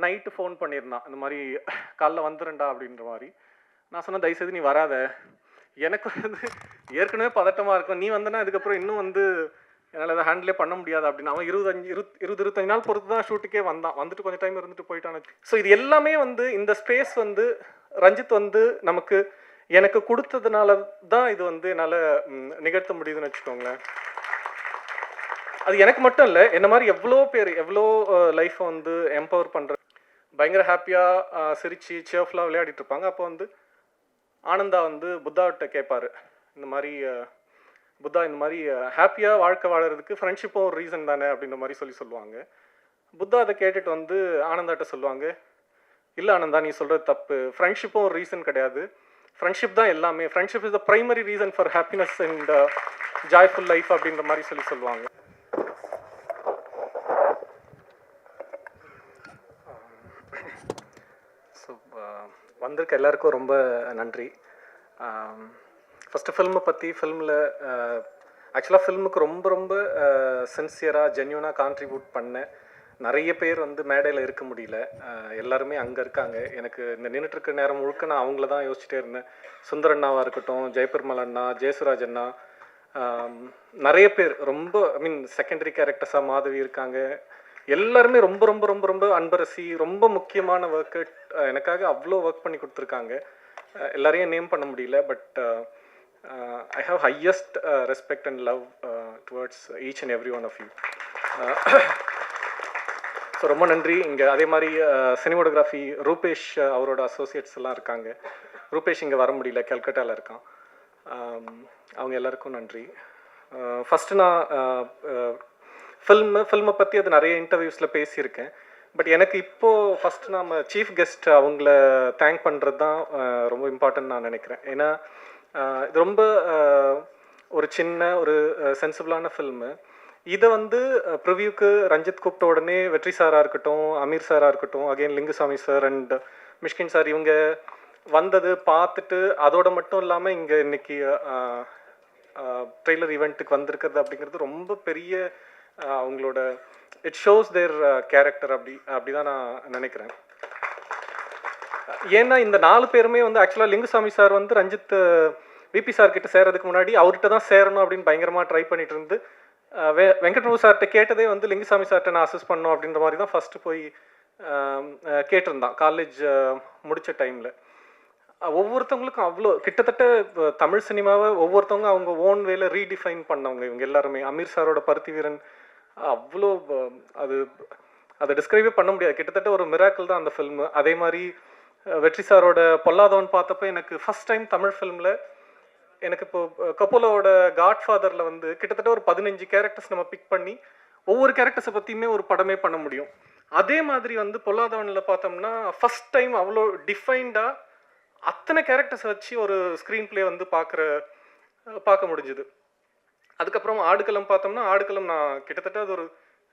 Night phone பண்ணியிருந்தான், இந்த மாதிரி காலைல வந்துடும்டா அப்படின்ற மாதிரி. நான் சொன்னேன், தயவுசெய்து நீ வராத, எனக்கு வந்து ஏற்கனவே பதட்டமாக இருக்கும், நீ வந்தனா இதுக்கப்புறம் இன்னும் வந்து என்னால் அதை ஹேண்டிலே பண்ண முடியாது அப்படின்னு. அவன் 25 நாள் பொறுத்து தான் ஷூட்டுக்கே வந்தான். வந்துட்டு கொஞ்சம் டைம் இருந்துட்டு போயிட்டான். ஸோ இது எல்லாமே வந்து இந்த ஸ்பேஸ் வந்து ரஞ்சித் வந்து நமக்கு எனக்கு கொடுத்ததுனால தான் இது வந்து என்னால் நிகழ்த்த முடியுதுன்னு வச்சுக்கோங்களேன். அது எனக்கு மட்டும் இல்லை, என்ன மாதிரி எவ்வளோ பேர் எவ்வளோ லைஃப்பை வந்து எம்பவர் பண்ணுற, பயங்கர ஹாப்பியாக சிரித்து சேர்ஃபுல்லாக விளையாடிட்டு இருப்பாங்க. அப்போ வந்து ஆனந்தா வந்து புத்தாவிட்ட கேட்பார், இந்த மாதிரி புத்தா இந்த மாதிரி ஹாப்பியாக வாழ்க்கை வாழறதுக்கு ஃப்ரெண்ட்ஷிப்பும் ஒரு ரீசன் தானே அப்படின்ற மாதிரி சொல்லுவாங்க. புத்தா அதை கேட்டுட்டு வந்து ஆனந்தாட்ட சொல்லுவாங்க, இல்லை ஆனந்தா, நீ சொல்கிறது தப்பு, ஃப்ரெண்ட்ஷிப்பும் ஒரு ரீசன் கிடையாது, ஃப்ரெண்ட்ஷிப் தான் எல்லாமே, friendship is the primary reason for happiness and joyful life அப்படின்ற மாதிரி சொல்லுவாங்க. ஸோ வந்திருக்க எல்லாருக்கும் ரொம்ப நன்றி. ஃபஸ்ட்டு ஃபில்மை பற்றி, ஃபில்மில் ஆக்சுவலாக ஃபில்முக்கு ரொம்ப ரொம்ப சின்சியராக ஜென்யூனாக கான்ட்ரிபியூட் பண்ண நிறைய பேர் வந்து மேடையில் இருக்க முடியல. எல்லாருமே அங்கே இருக்காங்க. எனக்கு இந்த நின்றுட்டுருக்க நேரம் முழுக்க நான் அவங்கள தான் யோசிச்சுட்டே இருந்தேன். சுந்தர் அண்ணாவாக இருக்கட்டும், ஜெயபெருமாள் அண்ணா, ஜெயசுராஜ் அண்ணா, நிறைய பேர் ரொம்ப செகண்டரி கேரக்டர்ஸாக மாதவி இருக்காங்க. எல்லாருமே ரொம்ப ரொம்ப ரொம்ப ரொம்ப அன்பரசி, ரொம்ப முக்கியமான ஒர்க்கு எனக்காக அவ்வளோ ஒர்க் பண்ணி கொடுத்துருக்காங்க. எல்லாரையும் நேம் பண்ண முடியல, but I have highest respect and love towards each and every one of you. So ரொம்ப நன்றி. இங்கே அதே மாதிரி சினிமோட்டோகிராஃபி ரூபேஷ் அவரோட அசோசியேட்ஸ் எல்லாம் இருக்காங்க. ரூபேஷ் இங்கே வர முடியல, கல்கட்டாவில் இருக்கான். அவங்க எல்லாருக்கும் நன்றி. ஃபஸ்ட்டு நான் ஃபில்மை பற்றி அது நிறைய இன்டர்வியூஸில் பேசியிருக்கேன். பட் எனக்கு இப்போது ஃபஸ்ட்டு நம்ம சீஃப் கெஸ்ட் அவங்கள தேங்க் பண்ணுறது தான் ரொம்ப இம்பார்ட்டன்ட் நான் நினைக்கிறேன். ஏன்னா இது ரொம்ப ஒரு சின்ன ஒரு சென்சிபிளான ஃபில்மு. இதை வந்து ப்ரிவியூக்கு ரஞ்சித் கூப்பிட்ட உடனே வெற்றி சாராக இருக்கட்டும், அமீர் சாராக இருக்கட்டும், again Lingusamy sir and Mysskin sir, இவங்க வந்தது பார்த்துட்டு அதோட மட்டும் இல்லாமல் இங்கே இன்னைக்கு ட்ரெய்லர் ஈவெண்ட்டுக்கு வந்திருக்கிறது அப்படிங்கிறது ரொம்ப பெரிய அவங்களோட இட் ஷோஸ் தேர் கேரக்டர் அப்படி தான் நான் நினைக்கிறேன். ஏன்னா இந்த 4 பேருமே வந்து ஆக்சுவலாக லிங்குசாமி சார் வந்து ரஞ்சித் விபி சார் கிட்ட சேர்றதுக்கு முன்னாடி அவர்கிட்ட தான் சேரணும் அப்படின்னு பயங்கரமாக ட்ரை பண்ணிட்டு இருந்து வெங்கட்பிரபு சார்கிட்ட கேட்டதே வந்து லிங்குசாமி சார்கிட்ட நான் அசஸ் பண்ணோம் அப்படின்ற மாதிரி தான் ஃபஸ்ட்டு போய் கேட்டிருந்தான் காலேஜ் முடித்த டைமில். ஒவ்வொருத்தவங்களுக்கும் அவ்வளோ கிட்டத்தட்ட தமிழ் சினிமாவை ஒவ்வொருத்தவங்க அவங்க ஓன் வேல ரீடிஃபைன் பண்ணவங்க இவங்க எல்லாருமே. அமீர் சாரோட பருத்தி வீரன் அவ்வளோ அதை டிஸ்கிரைபே பண்ண முடியாது, கிட்டத்தட்ட ஒரு மிராக்கிள் தான் அந்த ஃபில்மு. அதே மாதிரி வெற்றி சாரோட பொல்லாதவன் பார்த்தப்போ எனக்கு ஃபஸ்ட் டைம் தமிழ் ஃபிலிமில் எனக்கு இப்போ கப்போலோட காட்ஃபாதரில் வந்து கிட்டத்தட்ட ஒரு 15 கேரக்டர்ஸ் நம்ம பிக் பண்ணி ஒவ்வொரு கேரக்டர்ஸை பற்றியுமே ஒரு படமே பண்ண முடியும். அதே மாதிரி வந்து பொல்லாதவனில் பார்த்தோம்னா ஃபஸ்ட் டைம் அவ்வளோ டிஃபைன்டாக அத்தனை கேரக்டர்ஸை வச்சு ஒரு ஸ்க்ரீன் பிளே வந்து பார்க்க முடிஞ்சுது. அதுக்கப்புறம் ஆடுகளம் பார்த்தோம்னா ஆடுகளம் நான் கிட்டத்தட்ட அது ஒரு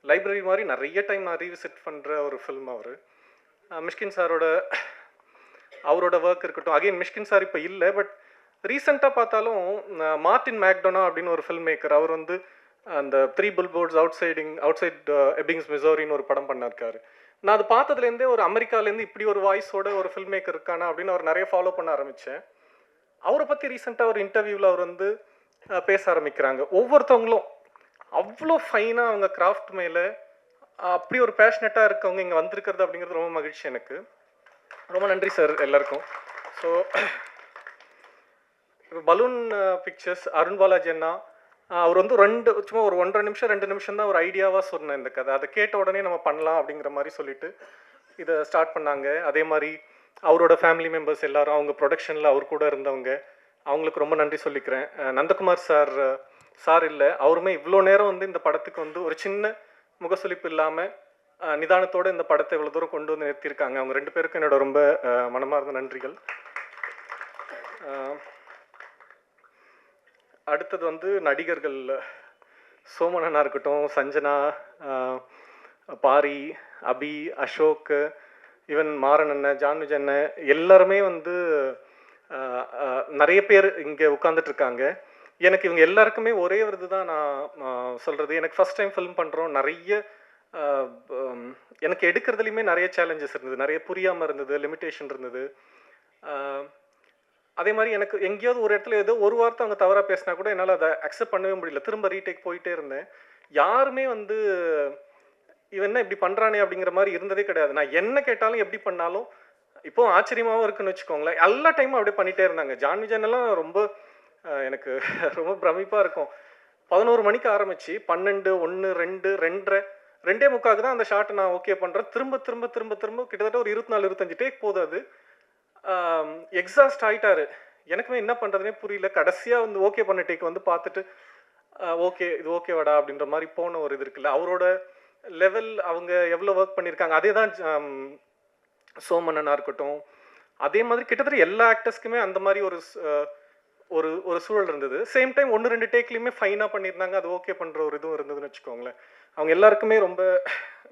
லைப்ரரி மாதிரி நிறைய டைம் நான் ரீவிசிட் பண்ணுற ஒரு ஃபில்ம். அவர் மிஷ்கின் சாரோட அவரோட ஒர்க் இருக்கட்டும். அகெயின் மிஷ்கின் சார் இப்போ இல்லை, பட் ரீசெண்டாக பார்த்தாலும் மார்டின் மேக்டோனா அப்படின்னு ஒரு ஃபில்ம் மேக்கர், அவர் வந்து அந்த 3 பில்போர்ட்ஸ் அவுட்சைட் எப்பிங்ஸ் மிசோரின்னு ஒரு படம் பண்ணிருக்காரு. நான் அது பார்த்ததுலேருந்தே ஒரு அமெரிக்காலேருந்து இப்படி ஒரு வாய்ஸோட ஒரு ஃபில்ம் மேக்கர் இருக்கானா அப்படின்னு அவர் நிறைய ஃபாலோ பண்ண ஆரம்பித்தேன். அவரை பற்றி ரீசெண்டாக ஒரு இன்டர்வியூவில் அவர் வந்து பேச ஆரம்பிக்கிறாங்க. ஒவ்வொருத்தவங்களும் அவ்வளோ ஃபைனாக அவங்க கிராஃப்ட் மேலே அப்படி ஒரு பேஷனட்டாக இருக்கவங்க இங்கே வந்திருக்கிறது அப்படிங்கிறது ரொம்ப மகிழ்ச்சி எனக்கு. ரொம்ப நன்றி சார் எல்லாருக்கும். ஸோ இப்போ பலூன் பிக்சர்ஸ் அருண் பாலாஜி அண்ணா அவர் வந்து சும்மா ஒரு 1.5 நிமிஷம் 2 நிமிஷம் தான் ஒரு ஐடியாவாக சொன்னேன் இந்த கதை. அதை கேட்ட உடனே நம்ம பண்ணலாம் அப்படிங்கிற மாதிரி சொல்லிட்டு இதை ஸ்டார்ட் பண்ணாங்க. அதே மாதிரி அவரோட ஃபேமிலி மெம்பர்ஸ் எல்லாரும் அவங்க ப்ரொடக்ஷனில் அவர் கூட இருந்தவங்க, அவங்களுக்கு ரொம்ப நன்றி சொல்லிக்கிறேன். நந்தகுமார் சார் இல்லை, அவருமே இவ்வளோ நேரம் வந்து இந்த படத்துக்கு வந்து ஒரு சின்ன முகசொலிப்பு இல்லாமல் நிதானத்தோடு இந்த படத்தை இவ்வளோ தூரம் கொண்டு வந்து நிறுத்தியிருக்காங்க. அவங்க 2 பேருக்கும் என்னோட ரொம்ப மனமார்ந்த நன்றிகள். அடுத்தது வந்து நடிகர்கள் சோமனனா இருக்கட்டும், சஞ்சனா, பாரி, அபி, அசோக், ஈவன் மாறன் அண்ணன், ஜான்விஜ் அண்ணன் எல்லாருமே வந்து நிறைய பேர் இங்கே உட்காந்துட்டு இருக்காங்க. எனக்கு இவங்க எல்லாருக்குமே ஒரே ஒரு இதுதான் நான் சொல்கிறது. எனக்கு ஃபஸ்ட் டைம் ஃபில்ம் பண்ணுறோம், நிறைய எனக்கு எடுக்கிறதுலையுமே நிறைய சேலஞ்சஸ் இருந்தது, நிறைய புரியாமல் இருந்தது, லிமிட்டேஷன் இருந்தது. அதே மாதிரி எனக்கு எங்கேயாவது ஒரு இடத்துல ஏதோ ஒரு வார்த்தை அவங்க தவறாக பேசினா கூட என்னால் அதை அக்செப்ட் பண்ணவே முடியல. திரும்ப ரீடேக் போயிட்டே இருந்தேன். யாருமே வந்து இவன் என்ன இப்படி பண்ணுறானே அப்படிங்கிற மாதிரி இருந்ததே கிடையாது. நான் என்ன கேட்டாலும் எப்படி பண்ணாலும் இப்போ ஆச்சரியமாகவும் இருக்குன்னு வச்சுக்கோங்களேன். எல்லா டைமும் அப்படியே பண்ணிகிட்டே இருந்தாங்க. ஜான் விஜயன் எல்லாம் ரொம்ப எனக்கு ரொம்ப பிரமிப்பாக இருக்கும். 11 மணிக்கு ஆரம்பித்து 12, 1, 2, 2:30, 2:45 தான் அந்த ஷாட்டை நான் ஓகே பண்ணுறேன். திரும்ப திரும்ப திரும்ப திரும்ப கிட்டத்தட்ட ஒரு 24, 25 டேக் போகுது. அது எக்ஸாஸ்ட் ஆகிட்டாரு. எனக்குமே என்ன பண்ணுறதுனே புரியல. கடைசியாக வந்து ஓகே பண்ண டேக் வந்து பார்த்துட்டு ஓகே இது ஓகேவாடா அப்படின்ற மாதிரி போன ஒரு இது இருக்குல்ல, அவரோட லெவல் அவங்க எவ்வளோ ஒர்க் பண்ணியிருக்காங்க. அதே தான் சோமண்ணனாக இருக்கட்டும், அதே மாதிரி கிட்டத்தட்ட எல்லா ஆக்டர்ஸ்க்குமே அந்த மாதிரி ஒரு ஒரு ஒரு சூழல் இருந்தது. சேம் டைம் 1, 2 டேக்லேயுமே ஃபைனாக பண்ணியிருந்தாங்க. அது ஓகே பண்ணுற ஒரு இதுவும் இருந்ததுன்னு வச்சுக்கோங்களேன். அவங்க எல்லாருக்குமே ரொம்ப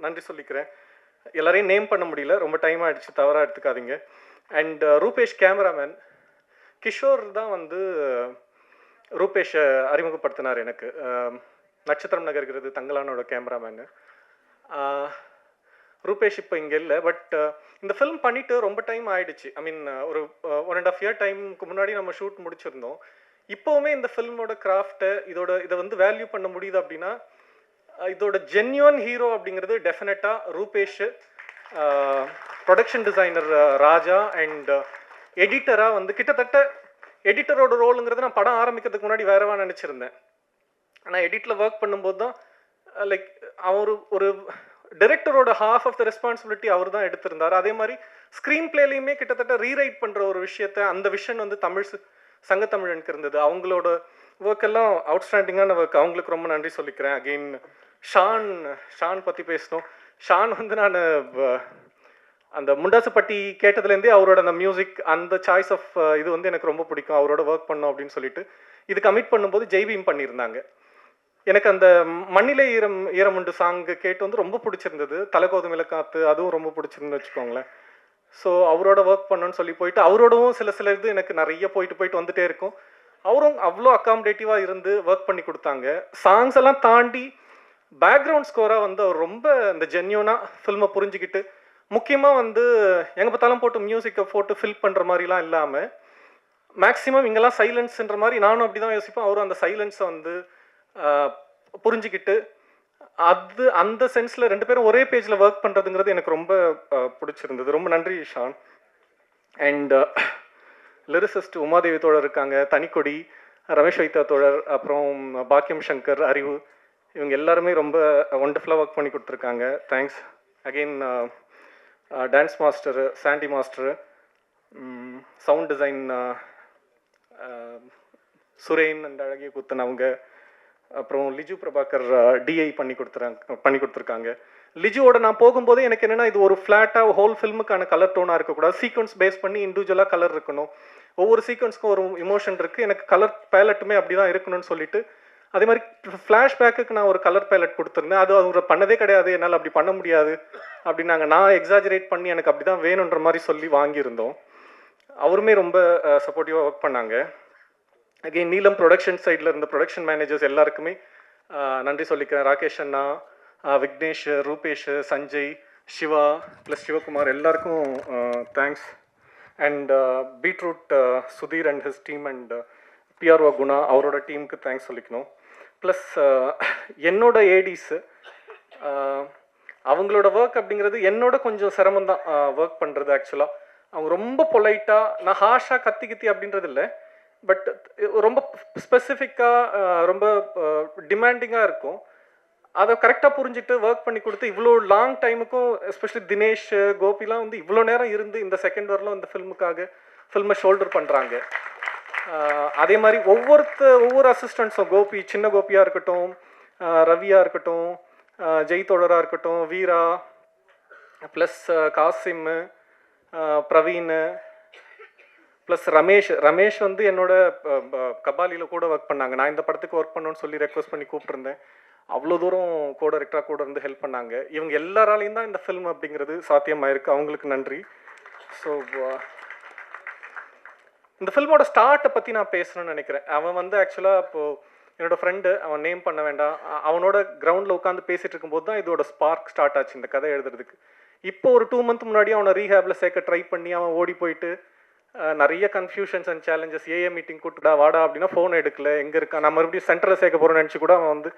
நன்றி சொல்லிக்கிறேன். எல்லாரையும் நேம் பண்ண முடியல, ரொம்ப டைம் ஆகிடுச்சு, தவறாக எடுத்துக்காதீங்க. அண்ட் ரூபேஷ் கேமராமேன், கிஷோர் தான் வந்து ரூபேஷை அறிமுகப்படுத்தினார் எனக்கு. நட்சத்திரம் நகர்கிறது தங்கலானோட கேமராமேனு. ரூபேஷ் இப்போ இங்கே இல்லை. பட் இந்த ஃபிலிம் பண்ணிவிட்டு ரொம்ப டைம் ஆகிடுச்சு. ஐ மீன் ஒரு 1.5 இயர் டைமுக்கு முன்னாடி நம்ம ஷூட் முடிச்சிருந்தோம். இப்போவுமே இந்த ஃபில்மோட கிராஃப்டை இதை வந்து வேல்யூ பண்ண முடியுது அப்படின்னா இதோட ஜென்யூன் ஹீரோ அப்படிங்கிறது டெஃபினட்டாக Rupesh, production designer Raja, and எடிட்டராக வந்து கிட்டத்தட்ட எடிட்டரோட ரோலுங்கிறது நான் படம் ஆரம்பிக்கிறதுக்கு முன்னாடி வேறவா நினச்சிருந்தேன். ஆனால் எடிட்டில் ஒர்க் பண்ணும்போது தான் லைக் அவர் ஒரு டைரக்டரோட ஹாஃப் ஆஃப் த ரெஸ்பான்சிபிலிட்டி அவர் தான் எடுத்திருந்தார். அதே மாதிரி ஸ்க்ரீன் பிளேலையுமே கிட்டத்தட்ட ரீரைட் பண்ணுற ஒரு விஷயத்த அந்த விஷன் வந்து சங்கத்தமிழனுக்கு இருந்தது. அவங்களோட ஒர்க் எல்லாம் அவுட்ஸ்டாண்டிங்கான ஒர்க். அவங்களுக்கு ரொம்ப நன்றி சொல்லிக்கிறேன். அகெயின் ஷான் பற்றி பேசணும். ஷான் வந்து நான் அந்த முண்டாசுப்பட்டி கேட்டதுலேருந்தே அவரோட அந்த மியூசிக், அந்த சாய்ஸ் ஆஃப் இது வந்து எனக்கு ரொம்ப பிடிக்கும். அவரோட ஒர்க் பண்ணோம் அப்படின்னு சொல்லிட்டு இது கமிட் பண்ணும்போது ஜெய்பீம் பண்ணியிருந்தாங்க. எனக்கு அந்த மண்ணிலே ஈரமுண்டு சாங்கு கேட்டு வந்து ரொம்ப பிடிச்சிருந்தது. தலைகோதுமில காத்து அதுவும் ரொம்ப பிடிச்சிருந்து வச்சுக்கோங்களேன். ஸோ அவரோட ஒர்க் பண்ணணும்னு சொல்லி போயிட்டு அவரோடவும் சில இது எனக்கு நிறைய போயிட்டு வந்துட்டே இருக்கும். அவரும் அவ்வளோ அக்காமடேட்டிவாக இருந்து ஒர்க் பண்ணி கொடுத்தாங்க. சாங்ஸ் எல்லாம் தாண்டி பேக்ரவுண்ட் ஸ்கோராக வந்து அவர் ரொம்ப இந்த ஜென்யூனாக ஃபில்மை புரிஞ்சுக்கிட்டு, முக்கியமாக வந்து எங்கே பார்த்தாலும் போட்டு மியூசிக்கை போட்டு ஃபில் பண்ணுற மாதிரிலாம் இல்லாமல் மேக்ஸிமம் இங்கெல்லாம் சைலன்ஸ்ன்ற மாதிரி நானும் அப்படி தான் யோசிப்பேன். அவரும் அந்த சைலன்ஸை வந்து புரிஞ்சுக்கிட்டு அந்த சென்ஸில் 2 பேரும் ஒரே பேஜில் ஒர்க் பண்ணுறதுங்கிறது எனக்கு ரொம்ப பிடிச்சிருந்தது. ரொம்ப நன்றி ஷான். அண்ட் லிரிசிஸ்ட் உமாதேவி தோழர் இருக்காங்க, தனிக்கொடி, ரமேஷ் வைத்தா தோழர், அப்புறம் பாக்கியம் சங்கர், அறிவு, இவங்க எல்லாருமே ரொம்ப ஒண்டர்ஃபுல்லாக ஒர்க் பண்ணி கொடுத்துருக்காங்க. Thanks again. Dance master Sandy master, sound design Suren and அழகிய குத்தன் அவங்க, அப்புறம் லிஜு பிரபாகர் டிஐ பண்ணி கொடுத்துருக்காங்க. லிஜுவோட நான் போகும்போதே எனக்கு என்னென்னா இது ஒரு ஃப்ளாட்டாக ஹோல் ஃபில்முக்கான கலர் டோனாக இருக்கக்கூடாது. சீக்வன்ஸ் பேஸ் பண்ணி இண்டிவிஜுவலாக கலர் இருக்கணும். ஒவ்வொரு சீக்வன்ஸ்க்கும் ஒரு இமோஷன் இருக்குது. எனக்கு கலர் பேலட்டுமே அப்படி தான் இருக்கணும்னு சொல்லிட்டு அதே மாதிரி ஃப்ளாஷ்பேக்கு நான் ஒரு கலர் பேலட் கொடுத்துருந்தேன். அது அவர் பண்ணதே கிடையாது, என்னால் அப்படி பண்ண முடியாது அப்படின்னாங்க. நான் எக்ஸாஜரேட் பண்ணி எனக்கு அப்படி தான் வேணுன்ற மாதிரி சொல்லி வாங்கியிருந்தோம். அவருமே ரொம்ப சப்போர்ட்டிவாக ஒர்க் பண்ணாங்க. அகெயின் நீலம் ப்ரொடக்ஷன் சைடில் இருந்த ப்ரொடக்ஷன் மேனேஜர்ஸ் எல்லாருக்குமே நன்றி சொல்லிக்கிறேன். ராகேஷ் அண்ணா, விக்னேஷ், ரூபேஷ், சஞ்சய், சிவா ப்ளஸ் சிவகுமார் எல்லாருக்கும் thanks. And beetroot Sudhir and his team and PRO Guna அவரோட டீமுக்கு தேங்க்ஸ் சொல்லிக்கணும். ப்ளஸ் என்னோட ஏடிஸு அவங்களோட ஒர்க் அப்படிங்கிறது என்னோட கொஞ்சம் சிரமம் தான் ஒர்க் பண்ணுறது. ஆக்சுவலாக அவங்க ரொம்ப பொலைட்டாக, நான் ஹாஷாக கத்தி அப்படின்றது இல்லை, பட் ரொம்ப ஸ்பெசிஃபிக்காக ரொம்ப டிமாண்டிங்காக இருக்கும். அதை கரெக்டாக புரிஞ்சுட்டு ஒர்க் பண்ணி கொடுத்து இவ்வளோ லாங் டைமுக்கும், எஸ்பெஷலி தினேஷ், கோபிலாம் வந்து இவ்வளோ நேரம் இருந்து இந்த செகண்ட் வரலும் இந்த ஃபில்மை ஷோல்டர் பண்ணுறாங்க. அதே மாதிரி ஒவ்வொரு அசிஸ்டண்ட்ஸும், கோபி, சின்ன கோபியாக இருக்கட்டும், ரவியாக இருக்கட்டும், ஜெய் தோழராக இருக்கட்டும், வீரா ப்ளஸ் காசிம், பிரவீன் ப்ளஸ் ரமேஷ் வந்து என்னோட கபாலியில் கூட ஒர்க் பண்ணாங்க. நான் இந்த படத்துக்கு ஒர்க் பண்ணணும்னு சொல்லி ரெக்வஸ்ட் பண்ணி கூப்பிட்டுருந்தேன். அவ்வளோ தூரம் டைரக்டராக கூட இருந்து ஹெல்ப் பண்ணாங்க. இவங்க எல்லாராலையும் தான் இந்த ஃபில்ம் அப்படிங்கிறது சாத்தியமாயிருக்கு. அவங்களுக்கு நன்றி. ஸோ இந்த ஃபில்மோட ஸ்டார்ட்டை பற்றி நான் பேசணும்னு நினைக்கிறேன். அவன் வந்து ஆக்சுவலாக இப்போது என்னோடய ஃப்ரெண்டு, அவன் நேம் பண்ண வேண்டாம், அவனோட கிரவுண்டில் உட்காந்து பேசிகிட்டு இருக்கும்போது தான் இதோட ஸ்பார்க் ஸ்டார்ட் ஆச்சு இந்த கதை எழுதுறதுக்கு. இப்போ ஒரு 2 மந்த் முன்னாடி அவனை ரீஹேபில் சேர்க்க ட்ரை பண்ணி அவன் ஓடி போயிட்டு நிறைய கன்ஃபியூஷன்ஸ் அண்ட் சேலஞ்சஸ், ஏஏ மீட்டிங் கூட்டுடா வாடா அப்படின்னா ஃபோன் எடுக்கல, எங்கே இருக்கான், நான் மறுபடியும் சென்டரில் சேர்க்க போகிறேன்னு நினச்சி கூட அவன் வந்து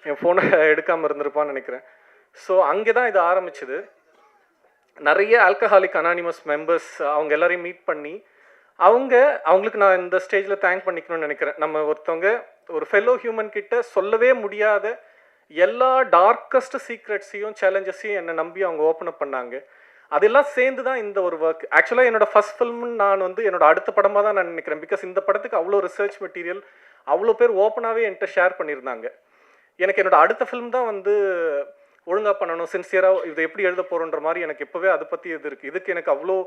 என் ஃபோனை எடுக்காமல் இருந்திருப்பான்னு நினைக்கிறேன். ஸோ அங்கே தான் இது ஆரம்பிச்சுது. நிறைய ஆல்கஹாலிக் அனானிமஸ் மெம்பர்ஸ் அவங்க எல்லாரையும் மீட் பண்ணி அவங்களுக்கு நான் இந்த ஸ்டேஜில் தேங்க் பண்ணிக்கணும்னு நினைக்கிறேன். நம்ம ஒருத்தவங்க ஒரு ஃபெல்லோ ஹியூமன் கிட்ட சொல்லவே முடியாத எல்லா டார்க்கஸ்ட் சீக்ரெட்ஸையும் சேலஞ்சஸையும் என்னை நம்பி அவங்க ஓப்பன் அப் பண்ணாங்க. அதெல்லாம் சேர்ந்து தான் இந்த ஒரு ஒர்க். ஆக்சுவலாக என்னோட ஃபர்ஸ்ட் ஃபில்ம்னு நான் வந்து என்னோட அடுத்த படமாக தான் நான் நினைக்கிறேன். பிகாஸ் இந்த படத்துக்கு அவ்வளோ ரிசர்ச் மெட்டீரியல் அவ்வளோ பேர் ஓப்பனாகவே என்கிட்ட ஷேர் பண்ணியிருந்தாங்க. எனக்கு என்னோட அடுத்த ஃபில்ம் தான் வந்து ஒழுங்காக பண்ணணும், சின்சியராக இதை எப்படி எழுத போகிறோன்ற மாதிரி எனக்கு இப்போவே அதை பற்றி இது இருக்குது. இதுக்கு எனக்கு அவ்வளோ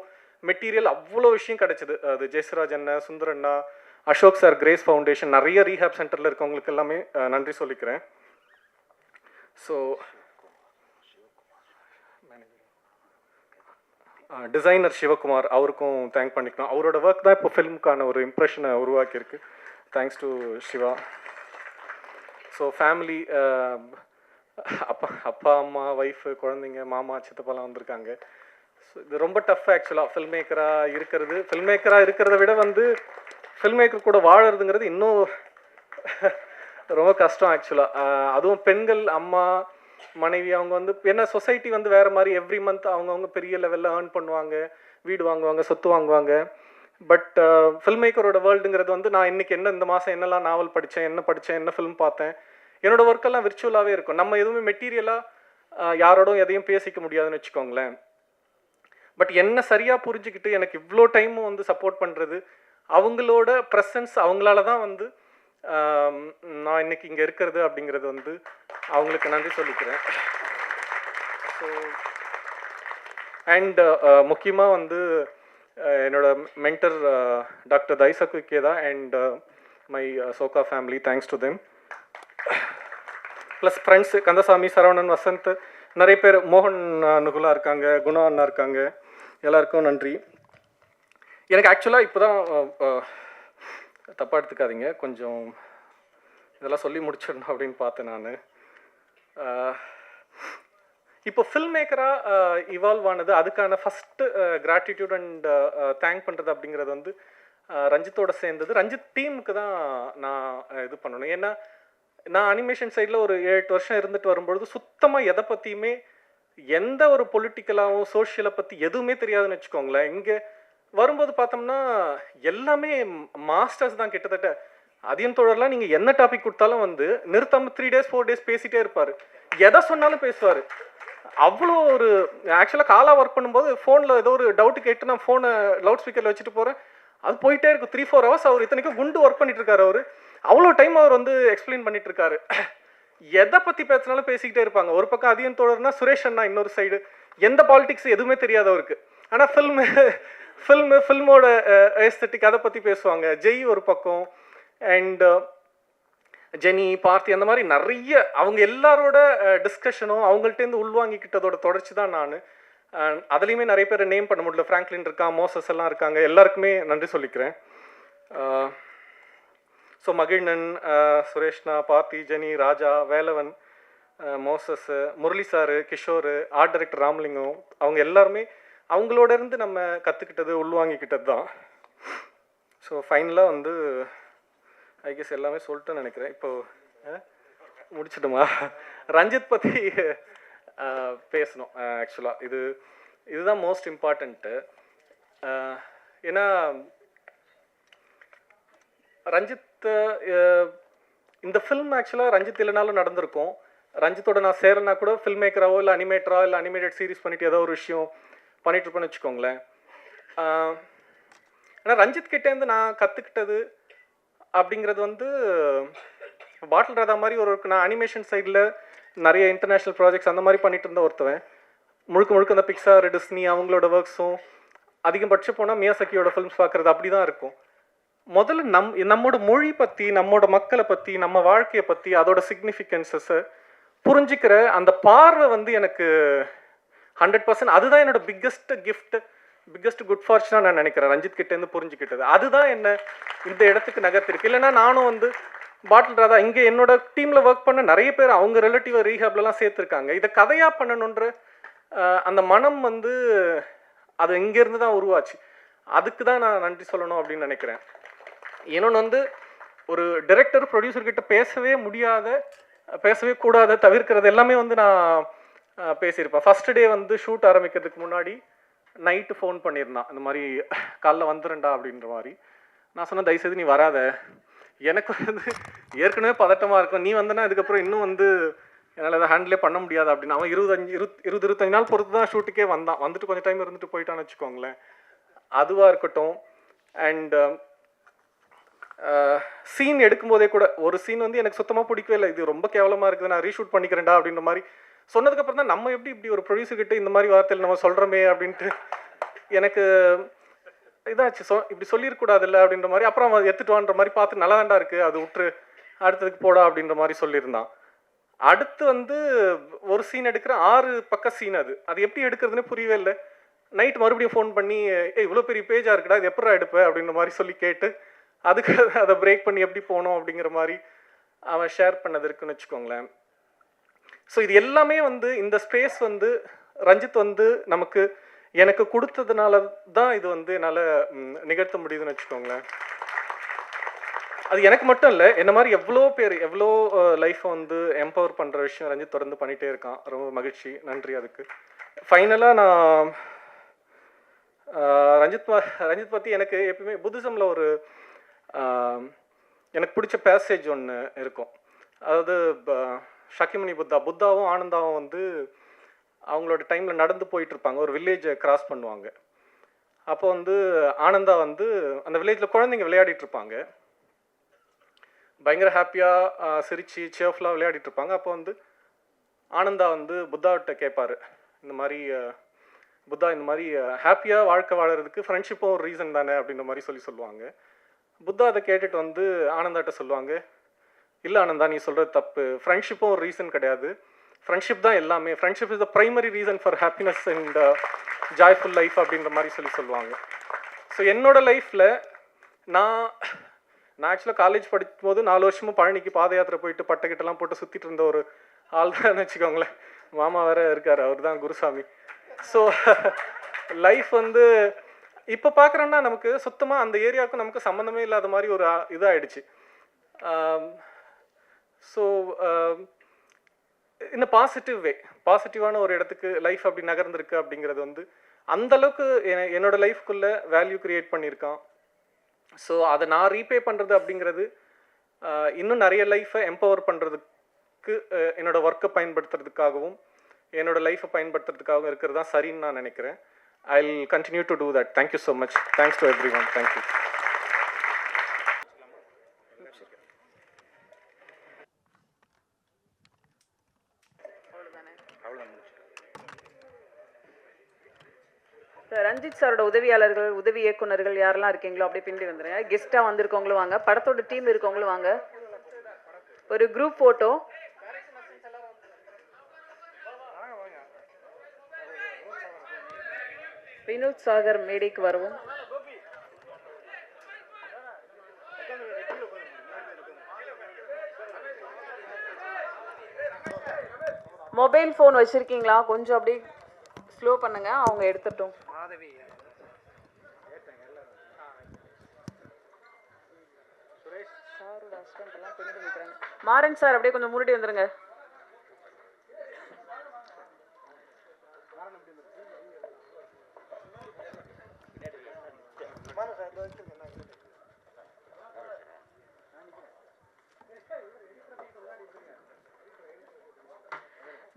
மெட்டீரியல், அவ்வளோ விஷயம் கிடச்சிது. அது ஜெயசுராஜ் அண்ணா, சுந்தர் அண்ணா, அசோக் சார், கிரேஸ் ஃபவுண்டேஷன், நிறைய ரீஹேப் சென்டரில் இருக்கவங்களுக்கு எல்லாமே நன்றி சொல்லிக்கிறேன். ஸோ டிசைனர் சிவகுமார், அவருக்கும் தேங்க் பண்ணிக்கணும். அவரோட ஒர்க் தான் இப்போ ஃபில்முக்கான ஒரு இம்ப்ரெஷனை உருவாக்கியிருக்கு. Thanks to Siva. So family, அப்பா அம்மா, ஒய்ஃபு, குழந்தைங்க, மாமா, சித்தப்பாலாம் வந்திருக்காங்க. ஸோ இது ரொம்ப டஃப் ஆக்சுவலாக ஃபில்ம் மேக்கராக இருக்கிறது. ஃபில்ம் மேக்கராக இருக்கிறத விட வந்து ஃபில்ம் மேக்கர் கூட வாழறதுங்கிறது இன்னும் ரொம்ப கஷ்டம் ஆக்சுவலாக. அதுவும் பெண்கள், அம்மா, மனைவி, அவங்க வந்து என்ன சொசைட்டி வந்து வேறு மாதிரி எவ்ரி மந்த் அவங்கவுங்க பெரிய லெவலில் ஏர்ன் பண்ணுவாங்க, வீடு வாங்குவாங்க, சொத்து வாங்குவாங்க. பட் ஃபில்ம் மேக்கரோட வேர்ல்டுங்கிறது வந்து நான் இன்றைக்கி இந்த மாதம் என்னெல்லாம் நாவல் படித்தேன், என்ன ஃபில்ம் பார்த்தேன், என்னோடய ஒர்க்கெல்லாம் விர்ச்சுவலாகவே இருக்கும். நம்ம எதுவுமே மெட்டீரியலாக யாரோடும் எதையும் பேசிக்க முடியாதுன்னு வச்சுக்கோங்களேன். பட் என்ன சரியாக புரிஞ்சுக்கிட்டு எனக்கு இவ்வளோ டைமும் வந்து சப்போர்ட் பண்ணுறது, அவங்களோட ப்ரெசன்ஸ், அவங்களால தான் வந்து நான் இன்னைக்கு இங்கே இருக்கிறது அப்படிங்கிறது வந்து அவங்களுக்கு நன்றி சொல்லிக்கிறேன். ஸோ அண்ட் முக்கியமாக வந்து என்னோட mentor doctor Daisaku Ikeda and my Soka family, thanks to them. Plus friends Kandasamy, Saravanan, Vasanth, நிறைய பேர், மோகன் நுகுலா இருக்காங்க, குணா அண்ணா இருக்காங்க, எல்லாருக்கும் நன்றி. எனக்கு ஆக்சுவலாக இப்போ தான், தப்பாக எடுத்துக்காதீங்க, கொஞ்சம் இதெல்லாம் சொல்லி முடிச்சிடணும் அப்படின்னு பார்த்தேன் நான். இப்போ ஃபில்ம் மேக்கராக இவால்வ் ஆனது, அதுக்கான ஃபஸ்ட்டு கிராட்டிடியூட் அண்ட் தேங்க் பண்ணுறது அப்படிங்கிறது வந்து ரஞ்சித்தோட சேர்ந்தது. ரஞ்சித் டீமுக்கு தான் நான் இது பண்ணணும். ஏன்னா நான் அனிமேஷன் சைடில் ஒரு 7-8 வருஷம் இருந்துட்டு வரும்பொழுது சுத்தமாக எதை பற்றியுமே, எந்த ஒரு பொலிட்டிக்கலாகவும் சோஷியலை பற்றி எதுவுமே தெரியாதுன்னு வச்சுக்கோங்களேன். இங்கே வரும்போது பார்த்தோம்னா எல்லாமே மாஸ்டர்ஸ் தான் கிட்டத்தட்ட. அதியம் தோழர்லாம் நீங்கள் என்ன டாபிக் கொடுத்தாலும் வந்து நிறுத்தாமல் 3 days 4 days பேசிகிட்டே இருப்பார். எதை சொன்னாலும் பேசுவார். அவ்வளோ ஒரு ஆக்சுவலாக காலாக ஒர்க் பண்ணும்போது ஃபோனில் ஏதோ ஒரு டவுட்டு கேட்டு நான் ஃபோனை லவுட் ஸ்பீக்கரில் வச்சுட்டு போகிறேன், அது போயிட்டே இருக்கும். 3-4 hours அவர் இத்தனைக்கும் குண்டு ஒர்க் பண்ணிட்டு இருக்காரு. அவர் அவ்வளோ டைம் அவர் வந்து எக்ஸ்பிளைன் பண்ணிட்டு இருக்காரு. எதை பற்றி பேசினாலும் பேசிக்கிட்டே இருப்பாங்க. ஒரு பக்கம் அதியம் தோழர்னா சுரேஷ் அண்ணா, இன்னொரு சைடு எந்த பாலிடிக்ஸ் எதுவுமே தெரியாதவருக்கு. ஆனால் ஃபில்மோட ஏஸ்தட்டிக் அதை பற்றி பேசுவாங்க. ஜெய் ஒரு பக்கம், அண்ட் ஜெனி, பார்த்தி, அந்த மாதிரி நிறைய அவங்க எல்லாரோட டிஸ்கஷனும் அவங்கள்ட்டேருந்து உள்வாங்கிக்கிட்டதோட தொடர்ச்சி தான் நான். அதுலேயுமே நிறைய பேர் நேம் பண்ண முடியல. ஃப்ராங்க்லின் இருக்கான், மோசஸ் எல்லாம் இருக்காங்க, எல்லாருக்குமே நன்றி சொல்லிக்கிறேன். ஸோ மகிழ்நன், சுரேஷ்னா, Parthi, Jeni, Raja, Velavan, Moses, Murali sir, Kishore, art director Ramalingam, அவங்க எல்லாருமே அவங்களோட இருந்து நம்ம கற்றுக்கிட்டது, உள்வாங்கிக்கிட்டது தான். ஸோ ஃபைனலாக வந்து ஐ கெஸ் எல்லாமே சொல்லிட்டேன்னு நினைக்கிறேன். இப்போது முடிச்சிட்டுமா? ரஞ்சித் பற்றி பேசணும். ஆக்சுவலாக இதுதான் மோஸ்ட் இம்பார்ட்டண்ட்டு. ஏன்னா ரஞ்சித், இந்த ஃபில்ம் ஆக்சுவலாக ரஞ்சித் இல்லைனாலும் நடந்திருக்கும். ரஞ்சித்தோட நான் சேரனா கூட ஃபில்ம் மேக்கராவோ இல்லை அனிமேட்டராக இல்லை அனிமேட்டட் சீரிஸ் பண்ணிட்டு ஏதோ ஒரு விஷயம் பண்ணிகிட்ருப்பேன்னு வச்சுக்கோங்களேன். ஆனால் ரஞ்சித் கிட்டேருந்து நான் கற்றுக்கிட்டது அப்படிங்கிறது வந்து பாட்டில் ராதா மாதிரி நான் அனிமேஷன் சைடில் நிறைய இன்டர்நேஷ்னல் ப்ராஜெக்ட்ஸ் அந்த மாதிரி பண்ணிட்டு இருந்த ஒருத்தவன். முழுக்க அந்த பிக்சார், டிஸ்னி அவங்களோட ஒர்க்ஸும் அதிகபட்சம் போனால் மியாசக்கியோட ஃபில்ம்ஸ் பார்க்குறது அப்படி தான் இருக்கும். முதல்ல நம்மோட மொழி பற்றி, நம்மோட மக்களை பற்றி, நம்ம வாழ்க்கையை பற்றி, அதோட சிக்னிஃபிகன்சஸை புரிஞ்சிக்கிற அந்த பார்வை வந்து எனக்கு 100% அதுதான் என்னோட பிக்கஸ்ட் குட் ஃபார்ச்சுனாக நான் நினைக்கிறேன். ரஞ்சித் கிட்டேருந்து புரிஞ்சுக்கிட்டது அதுதான் என்ன இந்த இடத்துக்கு நகர்த்திருக்கு. இல்லைன்னா நானும் வந்து பாட்டில் ராதா இங்கே என்னோட டீமில் ஒர்க் பண்ண நிறைய பேர் அவங்க ரிலேட்டிவ் ரீஹாப்லலாம் சேர்த்துருக்காங்க. இதை கதையாக பண்ணணுன்ற அந்த மனம் வந்து அது இங்கேருந்து தான் உருவாச்சு. அதுக்கு தான் நான் நன்றி சொல்லணும் அப்படின்னு நினைக்கிறேன். இன்னொன்று வந்து ஒரு டைரக்டர் ப்ரொடியூசர் கிட்ட பேசவே முடியாத, பேசவே கூடாத, தவிர்க்கிறது எல்லாமே வந்து நான் பேசியிருப்பேன். ஃபர்ஸ்ட் டே வந்து ஷூட் ஆரம்பிக்கிறதுக்கு முன்னாடி நைட்டு ஃபோன் பண்ணியிருந்தான், இந்த மாதிரி காலைல வந்துடும்டா அப்படின்ற மாதிரி. நான் சொன்னேன், தயவுசெய்து நீ வராத, எனக்கு வந்து ஏற்கனவே பதட்டமாக இருக்கும், நீ வந்தனா இதுக்கப்புறம் இன்னும் வந்து என்னால் அதை ஹேண்டிலே பண்ண முடியாது அப்படின்னு. அவன் 25 நாள் பொறுத்து தான் ஷூட்டுக்கே வந்தான். வந்துட்டு கொஞ்சம் டைம் இருந்துட்டு போயிட்டான்னு வச்சுக்கோங்களேன். அதுவாக இருக்கட்டும். அண்ட் சீன் எடுக்கும்போதே கூட ஒரு சீன் வந்து எனக்கு சுத்தமாக பிடிக்கவே இல்லை, இது ரொம்ப கேவலமாக இருக்குது, நான் ரீஷூட் பண்ணிக்கிறேன்டா அப்படின்ற மாதிரி சொன்னதுக்கப்புறம் தான் நம்ம எப்படி இப்படி ஒரு ப்ரொடியூசர் கிட்ட இந்த மாதிரி வார்த்தையில் நம்ம சொல்கிறோமே அப்படின்ட்டு எனக்கு இதாச்சு. இப்படி சொல்லியிருக்கூடாதுல்ல அப்படின்ற மாதிரி. அப்புறம் அவன் எடுத்துட்டு மாதிரி பார்த்து நல்லா தாண்டா இருக்குது, அது விட்டுரு, அடுத்ததுக்கு போடா அப்படின்ற மாதிரி சொல்லியிருந்தான். அடுத்து வந்து ஒரு சீன் எடுக்கிற 6 பக்க சீன், அது எப்படி எடுக்கிறதுனே புரியவே இல்லை. நைட் மறுபடியும் ஃபோன் பண்ணி, இவ்வளோ பெரிய பேஜாக இருக்குடா, இது எப்படா எடுப்பேன் அப்படின்ற மாதிரி சொல்லி கேட்டு அதுக்கு அதை பிரேக் பண்ணி எப்படி போகணும் அப்படிங்கிற மாதிரி அவன் ஷேர் பண்ணது இருக்குன்னு வச்சுக்கோங்களேன். ஸோ இது எல்லாமே வந்து இந்த ஸ்பேஸ் வந்து ரஞ்சித் வந்து நமக்கு எனக்கு கொடுத்ததுனால தான் இது வந்து என்னால் நிகழ்த்த முடியுதுன்னு வச்சுக்கோங்களேன். அது எனக்கு மட்டும் இல்லை, என்ன மாதிரி எவ்வளோ பேர் எவ்வளோ லைஃப்பை வந்து எம்பவர் பண்ணுற விஷயம் ரஞ்சித் தொடர்ந்து பண்ணிகிட்டே இருக்கான். ரொம்ப மகிழ்ச்சி, நன்றி அதுக்கு. ஃபைனலாக நான் ரஞ்சித் பற்றி எனக்கு எப்பவுமே புத்திசமில் ஒரு எனக்கு பிடிச்ச பேசேஜ் ஒன்று இருக்கும். அதாவது ஷக்கிமணி புத்தாவும் ஆனந்தாவும் வந்து அவங்களோட டைமில் நடந்து போயிட்டுருப்பாங்க, ஒரு வில்லேஜை கிராஸ் பண்ணுவாங்க. அப்போ வந்து ஆனந்தா வந்து அந்த வில்லேஜில் குழந்தைங்க விளையாடிட்டுருப்பாங்க, பயங்கர ஹாப்பியாக சிரித்து சேர்ஃபுல்லாக விளையாடிட்டுருப்பாங்க. அப்போ வந்து ஆனந்தா வந்து புத்தாவிட்ட கேட்பார், இந்த மாதிரி புத்தா இந்த மாதிரி ஹாப்பியாக வாழ்க்கை வாழறதுக்கு ஃப்ரெண்ட்ஷிப்பும் ஒரு ரீசன் தானே அப்படின்ற மாதிரி சொல்லுவாங்க. புத்தா அதை கேட்டுட்டு வந்து ஆனந்தாட்ட சொல்லுவாங்க, இல்லை ஆனந்தா, நீ சொல்கிறது தப்பு, ஃப்ரெண்ட்ஷிப்பும் ஒரு ரீசன் கிடையாது, ஃப்ரெண்ட்ஷிப் தான் எல்லாமே, friendship is the primary reason for happiness and joyful life அப்படின்ற மாதிரி சொல்லுவாங்க. ஸோ என்னோடய லைஃப்பில் நான் ஆக்சுவலாக காலேஜ் படிக்கும்போது 4 வருஷமும் பழனிக்கு பாத யாத்திரை போயிட்டு பட்டைக்கிட்டலாம் போட்டு சுற்றிட்டு இருந்த ஒரு ஆள் தான் வச்சுக்கோங்களேன். மாமா வேற இருக்கார், அவர் தான் குருசாமி. ஸோ லைஃப் வந்து இப்போ பார்க்குறோன்னா நமக்கு சுத்தமாக அந்த ஏரியாவுக்கும் நமக்கு சம்மந்தமே இல்லாத மாதிரி ஒரு இதாகிடுச்சு. ஸோ இந்த பாசிட்டிவான ஒரு இடத்துக்கு லைஃப் அப்படி நகர்ந்துருக்கு அப்படிங்கிறது வந்து அந்தளவுக்கு என்னோட லைஃப்குள்ளே வேல்யூ க்ரியேட் பண்ணியிருக்கான். ஸோ அதை நான் ரீபே பண்ணுறது அப்படிங்கிறது இன்னும் நிறைய லைஃப்பை எம்பவர் பண்ணுறதுக்கு, என்னோடய ஒர்க்கை பயன்படுத்துறதுக்காகவும் என்னோடய லைஃப்பை பயன்படுத்துறதுக்காகவும் இருக்கிறது தான் சரின்னு நான் நினைக்கிறேன். I'll continue to do that. Thank you so much. Thanks to everyone. Thank you. Ranjith சாரோட உதவியாளர்கள், உதவி இயக்குனர்கள் யாரெல்லாம் இருக்கீங்களோ அப்படியே பின்னாடி வந்துருங்க. கெஸ்ட்டாக வந்திருக்கவங்களும் வாங்க, படத்தோட டீம் இருக்கவங்களும் வாங்க. ஒரு குரூப் ஃபோட்டோ. வினோத் சாகர் மேடைக்கு வரவும். மொபைல் ஃபோன் வச்சிருக்கீங்களா? கொஞ்சம் அப்படியே ஸ்லோ பண்ணுங்க, அவங்க எடுத்துட்டோம். மாறன் சார் அப்படியே கொஞ்சம் முன்னாடி வந்துருங்க.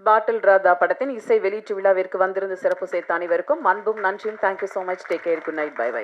பாட்டில் ராதா படத்தின் இசை வெளியீட்டு விழாவிற்கு வந்திருந்த சிறப்பு சேர்த்த அனைவருக்கும் அன்பும் நன்றியும். Thank you so much. Take care. Good night. Bye by.